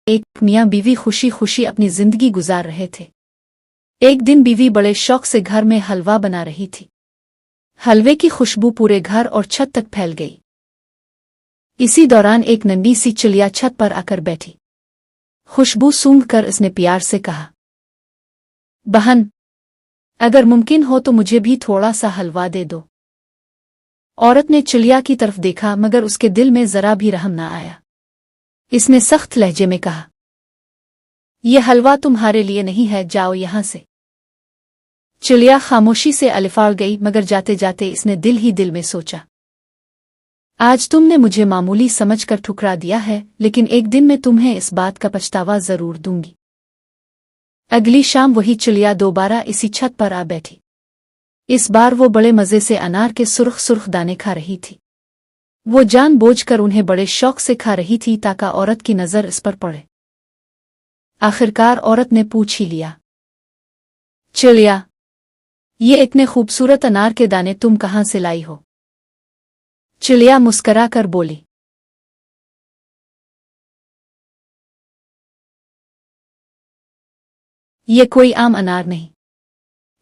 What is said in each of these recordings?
एक मियाँ बीवी खुशी खुशी अपनी जिंदगी गुजार रहे थे। एक दिन बीवी बड़े शौक से घर में हलवा बना रही थी। हलवे की खुशबू पूरे घर और छत तक फैल गई। इसी दौरान एक नन्ही सी चिड़िया छत पर आकर बैठी। खुशबू सूंघकर उसने प्यार से कहा, बहन, अगर मुमकिन हो तो मुझे भी थोड़ा सा हलवा दे दो। औरत ने चिड़िया की तरफ देखा मगर उसके दिल में जरा भी रहम न आया। इसने सख्त लहजे में कहा, यह हलवा तुम्हारे लिए नहीं है, जाओ यहां से। चिड़िया खामोशी से अलिफाड़ गई मगर जाते जाते इसने दिल ही दिल में सोचा, आज तुमने मुझे मामूली समझकर ठुकरा दिया है, लेकिन एक दिन मैं तुम्हें इस बात का पछतावा जरूर दूंगी। अगली शाम वही चिड़िया दोबारा इसी छत पर आ बैठी। इस बार वो बड़े मजे से अनार के सुर्ख सुर्ख दाने खा रही थी। वो जानबूझकर उन्हें बड़े शौक से खा रही थी ताकि औरत की नजर इस पर पड़े। आखिरकार औरत ने पूछ ही लिया, चिड़िया, ये इतने खूबसूरत अनार के दाने तुम कहां से लाई हो? चिड़िया मुस्करा कर बोली, ये कोई आम अनार नहीं,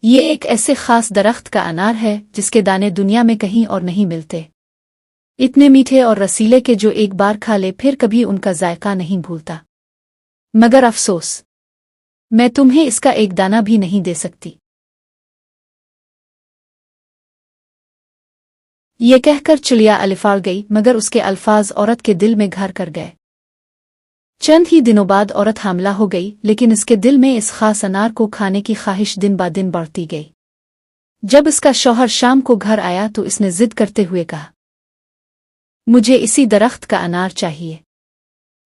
ये एक ऐसे खास दरख्त का अनार है जिसके दाने दुनिया में कहीं और नहीं मिलते। इतने मीठे और रसीले के जो एक बार खा ले फिर कभी उनका जायका नहीं भूलता। मगर अफसोस, मैं तुम्हें इसका एक दाना भी नहीं दे सकती। ये कहकर चिड़िया अलिफाड़ गई मगर उसके अल्फाज औरत के दिल में घर कर गए। चंद ही दिनों बाद औरत हामला हो गई, लेकिन इसके दिल में इस खास अनार को खाने की ख्वाहिश दिन ब दिन बढ़ती गई। जब इसका शौहर शाम को घर आया तो इसने जिद करते हुए कहा, मुझे इसी दरख्त का अनार चाहिए।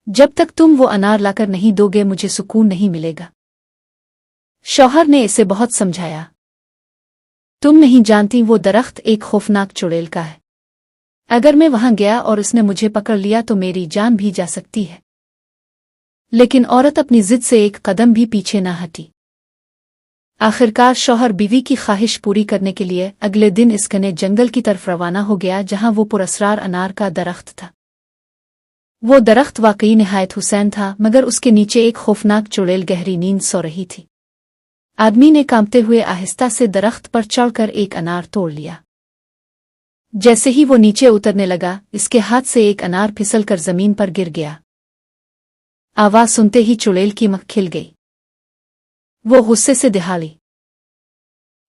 जब तक तुम वो अनार लाकर नहीं दोगे मुझे सुकून नहीं मिलेगा। शौहर ने इसे बहुत समझाया, तुम नहीं जानती वो दरख्त एक खौफनाक चुड़ैल का है। अगर मैं वहां गया और उसने मुझे पकड़ लिया तो मेरी जान भी जा सकती है। लेकिन औरत अपनी जिद से एक कदम भी पीछे न हटी। आखिरकार शौहर बीवी की ख्वाहिश पूरी करने के लिए अगले दिन इस घने जंगल की तरफ रवाना हो गया जहां वो पुरस्रार अनार का दरख्त था। वो दरख्त वाकई निहायत हुसैन था मगर उसके नीचे एक खौफनाक चुड़ैल गहरी नींद सो रही थी। आदमी ने कांपते हुए आहिस्ता से दरख्त पर चढ़कर एक अनार तोड़ लिया। जैसे ही वो नीचे उतरने लगा, इसके हाथ से एक अनार फिसलकर जमीन पर गिर गया। आवाज सुनते ही चुड़ैल की आंख खिल गई। वो गुस्से से दहाड़ी,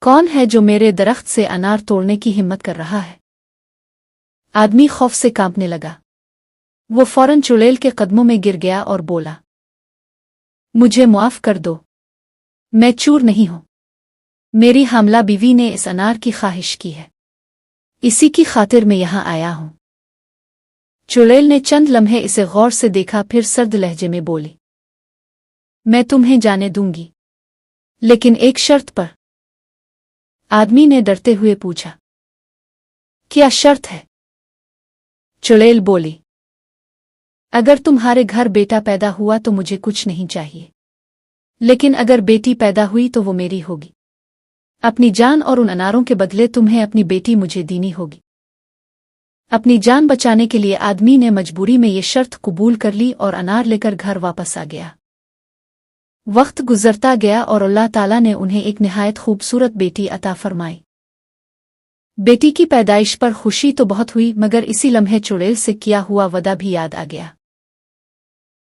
कौन है जो मेरे दरख्त से अनार तोड़ने की हिम्मत कर रहा है? आदमी खौफ से कांपने लगा। वो फौरन चुड़ैल के कदमों में गिर गया और बोला, मुझे माफ कर दो, मैं चूर नहीं हूं। मेरी हामला बीवी ने इस अनार की ख्वाहिश की है, इसी की खातिर मैं यहां आया हूं। चुड़ैल ने चंद लम्हे इसे गौर से देखा, फिर सर्द लहजे में बोली, मैं तुम्हें जाने दूंगी, लेकिन एक शर्त पर। आदमी ने डरते हुए पूछा, क्या शर्त है? चुड़ैल बोली, अगर तुम्हारे घर बेटा पैदा हुआ तो मुझे कुछ नहीं चाहिए, लेकिन अगर बेटी पैदा हुई तो वो मेरी होगी। अपनी जान और उन अनारों के बदले तुम्हें अपनी बेटी मुझे देनी होगी। अपनी जान बचाने के लिए आदमी ने मजबूरी में ये शर्त कबूल कर ली और अनार लेकर घर वापस आ गया। वक्त गुजरता गया और अल्लाह ताला ने उन्हें एक निहायत खूबसूरत बेटी अता फरमाई। बेटी की पैदाइश पर खुशी तो बहुत हुई मगर इसी लम्हे चुड़ैल से किया हुआ वदा भी याद आ गया।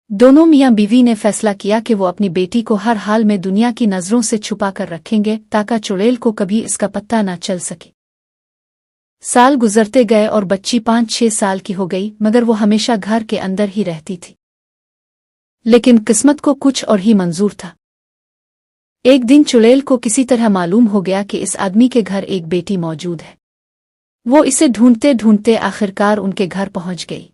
दोनों मियाँ बीवी ने फैसला किया कि वो अपनी बेटी को हर हाल में दुनिया की नजरों से छुपा कर रखेंगे ताकि चुड़ैल को कभी इसका पत्ता न चल सके। साल गुजरते गए और बच्ची 5-6 साल की हो गई मगर वो हमेशा घर के अंदर ही रहती थी। लेकिन किस्मत को कुछ और ही मंजूर था। एक दिन चुड़ैल को किसी तरह मालूम हो गया कि इस आदमी के घर एक बेटी मौजूद है। वो इसे ढूंढते ढूंढते आखिरकार उनके घर पहुंच गई।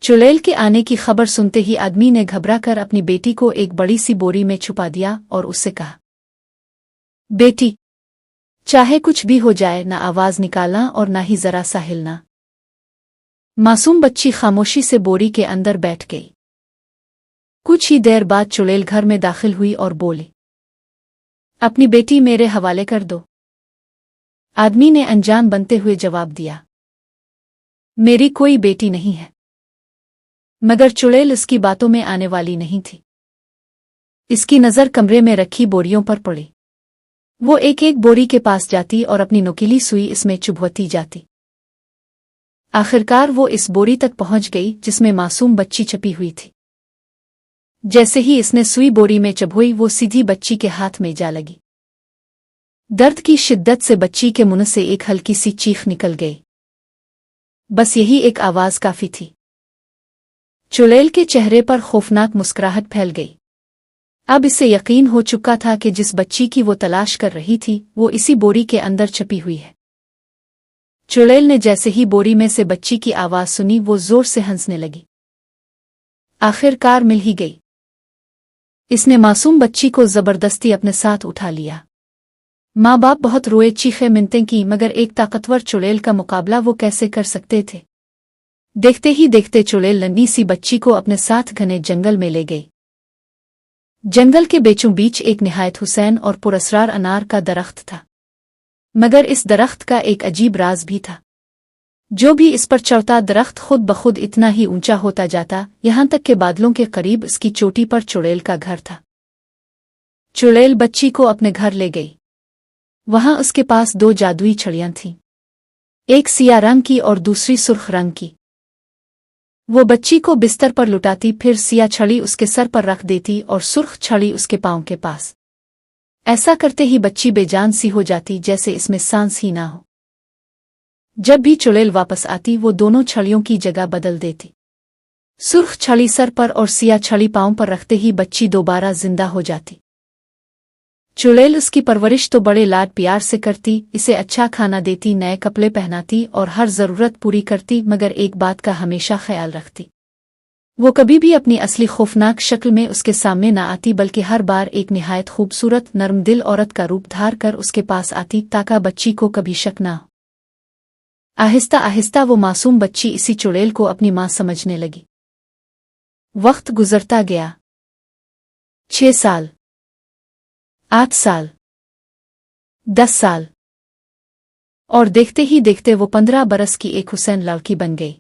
चुड़ैल के आने की खबर सुनते ही आदमी ने घबराकर अपनी बेटी को एक बड़ी सी बोरी में छुपा दिया और उससे कहा, बेटी, चाहे कुछ भी हो जाए, ना आवाज निकालना और ना ही जरा सा हिलना। मासूम बच्ची खामोशी से बोरी के अंदर बैठ गई। कुछ ही देर बाद चुड़ैल घर में दाखिल हुई और बोली, अपनी बेटी मेरे हवाले कर दो। आदमी ने अनजान बनते हुए जवाब दिया, मेरी कोई बेटी नहीं है। मगर चुड़ैल इसकी बातों में आने वाली नहीं थी। इसकी नज़र कमरे में रखी बोरियों पर पड़ी। वो एक एक बोरी के पास जाती और अपनी नुकीली सुई इसमें चुभती जाती। आखिरकार वो इस बोरी तक पहुंच गई जिसमें मासूम बच्ची छपी हुई थी। जैसे ही इसने सुई बोरी में चुभोई वो सीधी बच्ची के हाथ में जा लगी। दर्द की शिद्दत से बच्ची के मुंह से एक हल्की सी चीख निकल गई। बस यही एक आवाज काफी थी। चुड़ैल के चेहरे पर खौफनाक मुस्कुराहट फैल गई। अब इसे यकीन हो चुका था कि जिस बच्ची की वो तलाश कर रही थी वो इसी बोरी के अंदर छपी हुई है। चुड़ैल ने जैसे ही बोरी में से बच्ची की आवाज सुनी वो जोर से हंसने लगी। आखिरकार मिल ही गई। इसने मासूम बच्ची को जबरदस्ती अपने साथ उठा लिया। माँ बाप बहुत रोए, चीखे मिन्नतें की, मगर एक ताकतवर चुड़ैल का मुकाबला वो कैसे कर सकते थे। देखते ही देखते चुड़ैल नन्ही सी बच्ची को अपने साथ घने जंगल में ले गई। जंगल के बीचों बीच एक निहायत हुसैन और पुरअसरार अनार का दरख्त था। मगर इस दरख्त का एक अजीब राज भी था। जो भी इस पर चढ़ता दरख्त खुद बखुद इतना ही ऊंचा होता जाता, यहां तक कि बादलों के करीब इसकी चोटी पर चुड़ैल का घर था। चुड़ैल बच्ची को अपने घर ले गई। वहां उसके पास दो जादुई छड़ियां थीं, एक सिया रंग की और दूसरी सुर्ख रंग की। वो बच्ची को बिस्तर पर लुटाती, फिर सिया छड़ी उसके सर पर रख देती और सुर्ख छड़ी उसके पांव के पास। ऐसा करते ही बच्ची बेजान सी हो जाती, जैसे इसमें सांस ही ना हो। जब भी चुड़ैल वापस आती वो दोनों छड़ियों की जगह बदल देती। सुर्ख छड़ी सर पर और सिया छड़ी पांव पर रखते ही बच्ची दोबारा जिंदा हो जाती। चुड़ैल उसकी परवरिश तो बड़े लाड प्यार से करती, इसे अच्छा खाना देती, नए कपड़े पहनाती और हर जरूरत पूरी करती, मगर एक बात का हमेशा ख्याल रखती। वो कभी भी अपनी असली खौफनाक शक्ल में उसके सामने न आती, बल्कि हर बार एक निहायत खूबसूरत नरम दिल औरत का रूप धार कर उसके पास आती, ताकि बच्ची को कभी शक न हो। आहिस्ता आहिस्ता वो मासूम बच्ची इसी चुड़ैल को अपनी मां समझने लगी। वक्त गुजरता गया। 6 साल, 8 साल, 10 साल, और देखते ही देखते वो 15 बरस की एक हुसैन लड़की बन गई।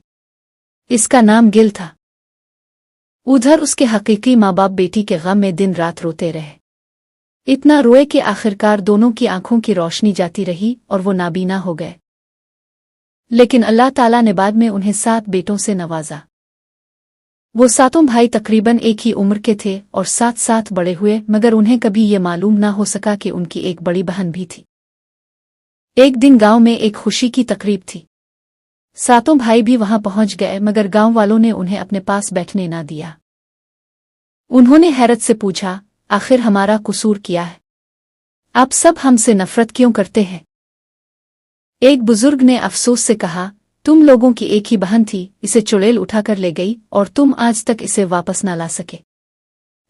इसका नाम गिल था। उधर उसके हकीकी माँ बाप बेटी के गम में दिन रात रोते रहे। इतना रोए कि आखिरकार दोनों की आंखों की रोशनी जाती रही और वो नाबीना हो गए। लेकिन अल्लाह ताला ने बाद में उन्हें 7 बेटों से नवाजा। वो 7 भाई तकरीबन एक ही उम्र के थे और साथ साथ बड़े हुए, मगर उन्हें कभी ये मालूम ना हो सका कि उनकी एक बड़ी बहन भी थी। एक दिन गांव में एक खुशी की तकरीब थी। 7 भाई भी वहां पहुंच गए, मगर गांव वालों ने उन्हें अपने पास बैठने ना दिया। उन्होंने हैरत से पूछा, आखिर हमारा कसूर क्या है? आप सब हमसे नफरत क्यों करते हैं? एक बुजुर्ग ने अफसोस से कहा, तुम लोगों की एक ही बहन थी, इसे चुड़ैल उठाकर ले गई और तुम आज तक इसे वापस ना ला सके।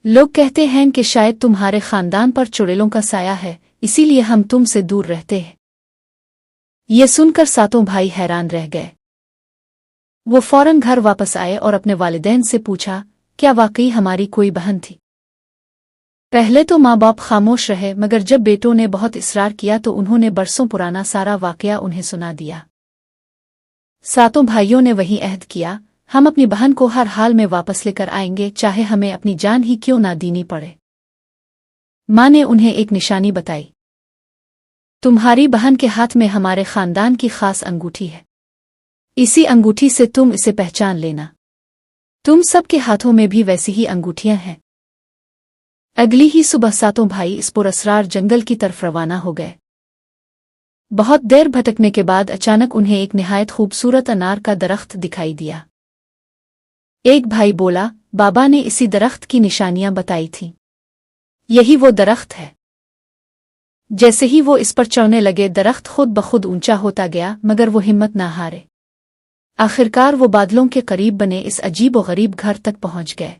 लोग कहते हैं कि शायद तुम्हारे खानदान पर चुड़ैलों का साया है, इसीलिए हम तुमसे दूर रहते हैं। ये सुनकर 7 भाई हैरान रह गए। वो फौरन घर वापस आए और अपने वालिदैन से पूछा, क्या वाकई हमारी कोई बहन थी? पहले तो माँ बाप खामोश रहे, मगर जब बेटों ने बहुत इसरार किया तो उन्होंने बरसों पुराना सारा वाकया उन्हें सुना दिया। 7 भाइयों ने वही अहद किया, हम अपनी बहन को हर हाल में वापस लेकर आएंगे, चाहे हमें अपनी जान ही क्यों ना देनी पड़े। माँ ने उन्हें एक निशानी बताई। तुम्हारी बहन के हाथ में हमारे खानदान की खास अंगूठी है। इसी अंगूठी से तुम इसे पहचान लेना। तुम सबके हाथों में भी वैसी ही अंगूठियां हैं। अगली ही सुबह 7 भाई इस पुरअसरार जंगल की तरफ रवाना हो गए। बहुत देर भटकने के बाद अचानक उन्हें एक निहायत खूबसूरत अनार का दरख्त दिखाई दिया। एक भाई बोला, बाबा ने इसी दरख्त की निशानियां बताई थीं। यही वो दरख्त है। जैसे ही वो इस पर चढ़ने लगे, दरख्त खुद बखुद ऊंचा होता गया, मगर वो हिम्मत ना हारे। आखिरकार वो बादलों के करीब बने इस अजीब व गरीब घर तक पहुंच गए।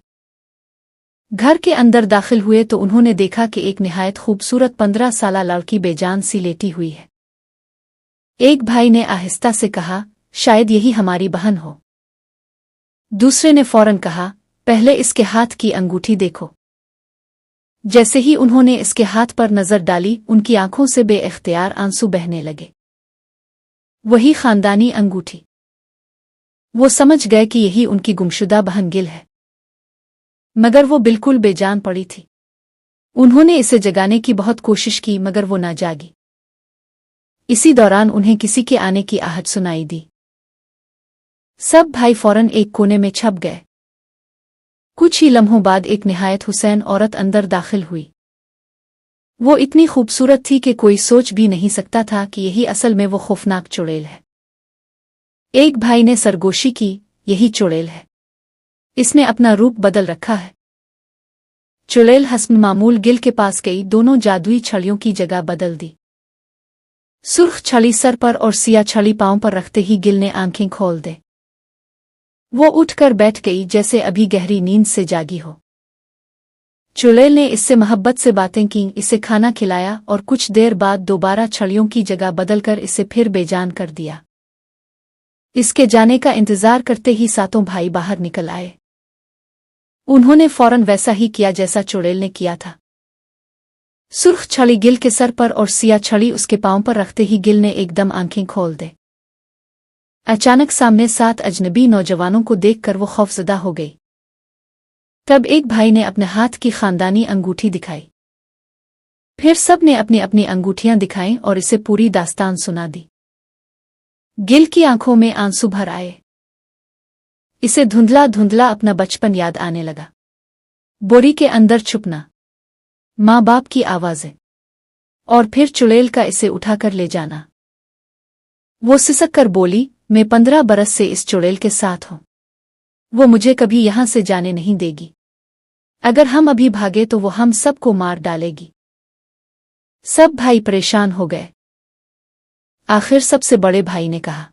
घर के अंदर दाखिल हुए तो उन्होंने देखा कि एक निहायत खूबसूरत 15 साला लड़की बेजान सी लेटी हुई है। एक भाई ने आहिस्ता से कहा, शायद यही हमारी बहन हो। दूसरे ने फौरन कहा, पहले इसके हाथ की अंगूठी देखो। जैसे ही उन्होंने इसके हाथ पर नजर डाली, उनकी आंखों से बेइख्तियार आंसू बहने लगे। वही खानदानी अंगूठी। वो समझ गए कि यही उनकी गुमशुदा बहन गिल है, मगर वो बिल्कुल बेजान पड़ी थी। उन्होंने इसे जगाने की बहुत कोशिश की मगर वो ना जागी। इसी दौरान उन्हें किसी के आने की आहट सुनाई दी। सब भाई फौरन एक कोने में छप गए। कुछ ही लम्हों बाद एक निहायत हुसैन औरत अंदर दाखिल हुई। वो इतनी खूबसूरत थी कि कोई सोच भी नहीं सकता था कि यही असल में वो खौफनाक चुड़ैल है। एक भाई ने सरगोशी की, यही चुड़ैल है, इसने अपना रूप बदल रखा है। चुड़ैल हस्ब मामूल गिल के पास गई, दोनों जादुई छड़ियों की जगह बदल दी। सुर्ख छड़ी सर पर और सिया छड़ी पांव पर रखते ही गिल ने आंखें खोल दे। वो उठकर बैठ गई जैसे अभी गहरी नींद से जागी हो। चुड़ैल ने इससे मोहब्बत से बातें की, इसे खाना खिलाया और कुछ देर बाद दोबारा छड़ियों की जगह बदलकर इसे फिर बेजान कर दिया। इसके जाने का इंतजार करते ही सातों भाई बाहर निकल आए। उन्होंने फौरन वैसा ही किया जैसा चुड़ैल ने किया था। सुर्ख छड़ी गिल के सर पर और सिया छड़ी उसके पांव पर रखते ही गिल ने एकदम आंखें खोल दे। अचानक सामने 7 अजनबी नौजवानों को देखकर वो खौफजदा हो गई। तब एक भाई ने अपने हाथ की खानदानी अंगूठी दिखाई। फिर सब ने अपनी अपनी अंगूठियां दिखाईं और इसे पूरी दास्तान सुना दी। गिल की आंखों में आंसू भर आए। इसे धुंधला धुंधला अपना बचपन याद आने लगा। बोरी के अंदर छुपना, माँ बाप की आवाजें और फिर चुड़ैल का इसे उठाकर ले जाना। वो सिसक कर बोली, मैं 15 बरस से इस चुड़ैल के साथ हूं। वो मुझे कभी यहां से जाने नहीं देगी। अगर हम अभी भागे तो वो हम सबको मार डालेगी। सब भाई परेशान हो गए। आखिर सबसे बड़े भाई ने कहा,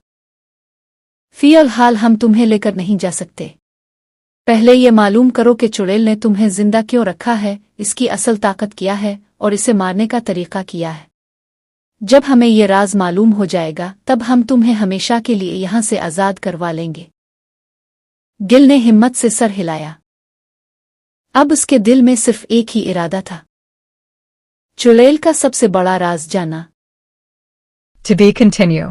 फिलहाल हम तुम्हें लेकर नहीं जा सकते। पहले ये मालूम करो कि चुड़ैल ने तुम्हें जिंदा क्यों रखा है, इसकी असल ताकत क्या है और इसे मारने का तरीका क्या है। जब हमें ये राज मालूम हो जाएगा तब हम तुम्हें हमेशा के लिए यहां से आजाद करवा लेंगे। गिल ने हिम्मत से सर हिलाया। अब उसके दिल में सिर्फ एक ही इरादा था, चुड़ैल का सबसे बड़ा राज जाना। To be continue.